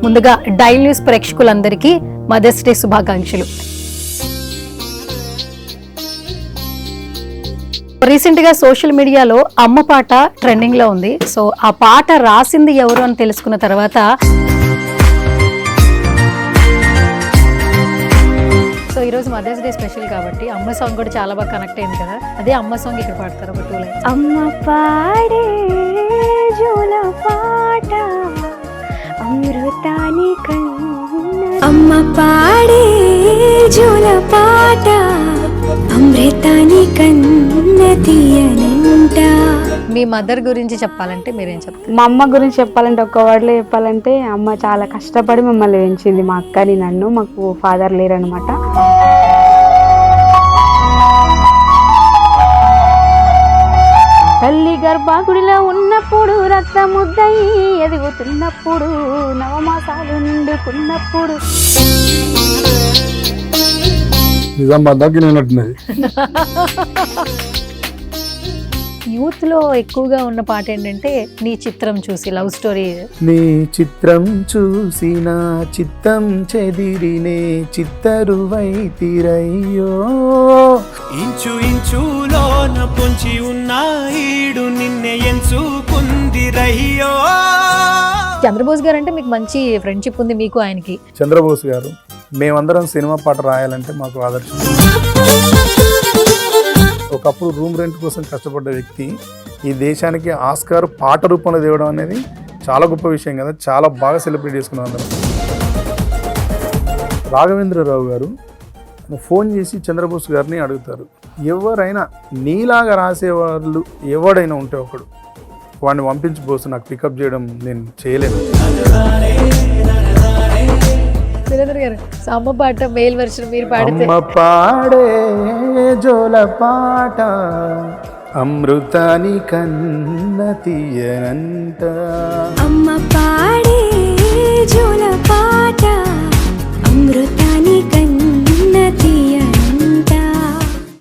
ముందుగా dial news ప్రేక్షకులందరికీ mothers day శుభాకాంక్షలు. రీసెంట్ గా సోషల్ మీడియాలో అమ్మ పాట ట్రెండింగ్ లో ఉంది. సో ఆ పాట రాసింది ఎవరు అని తెలుసుకున్న తర్వాత సో ఈరోజు మదర్స్ డే స్పెషల్ కాబట్టి అమ్మ సాంగ్ కూడా చాలా బాగా కనెక్ట్ అయింది కదా. అదే అమ్మ సాంగ్ ఇక్కడ పాడతారు ఒక 2 లైన్స్. అమ్మ పాడే జోల పాట అమృతాని కన్న, అమ్మ పాడే జోల పాట అమృతాని కన్న తీయనంట. మీ మదర్ గురించి చెప్పాలంటే మీరేం చెప్తారు? మా అమ్మ గురించి చెప్పాలంటే ఒక్క వర్డ్లో చెప్పాలంటే అమ్మ చాలా కష్టపడి మమ్మల్ని పెంచింది. మా అక్కని నన్ను, మాకు ఫాదర్ లేరనమాట. తల్లి గర్భాగుడిలో ఉన్నప్పుడు రక్తముద్దయి ఎదుగుతున్నప్పుడు నవమాసాలు నిండుకున్నప్పుడు యూత్ లో ఎక్కువగా ఉన్న పాట ఏంటంటే నీ చిత్రం చూసి, లవ్ స్టోరీ. నీ చిత్రం చూసి నా చిత్తం చెదిరినే చిత్తరువైతిరయ్యో, ఇంచు ఇంచులోన పొంచి ఉన్న ఈడు నిన్నే ఎంచుకుందిరయ్యో. చంద్రబోస్ గారు అంటే మీకు మంచి ఫ్రెండ్షిప్ ఉంది, మీకు ఆయనకి. చంద్రబోస్ గారు మేమందరం సినిమా పాట రాయాలంటే మాకు ఆదర్శం. ఒకప్పుడు రూమ్ రెంట్ కోసం కష్టపడ్డ వ్యక్తి ఈ దేశానికి ఆస్కార్ పాట రూపంలో తేవడం అనేది చాలా గొప్ప విషయం కదా. చాలా బాగా సెలబ్రేట్ చేసుకున్నాం అందరం. రాఘవేంద్రరావు గారు ఫోన్ చేసి చంద్రబోస్ గారిని అడుగుతారు, ఎవరైనా నీలాగా రాసేవాళ్ళు ఎవడైనా ఉంటే ఒకడు వాడిని పంపించబోసు, నాకు పికప్ చేయడం నేను చేయలేను. సురేంద్ర గారు అమ్మ పాట మేల్ వర్షన్ మీరు పాడితే. అమ్మ పాడే జోల పాట అమృతాని కన్న తీయనంట, అమ్మ పాడే జోల పాట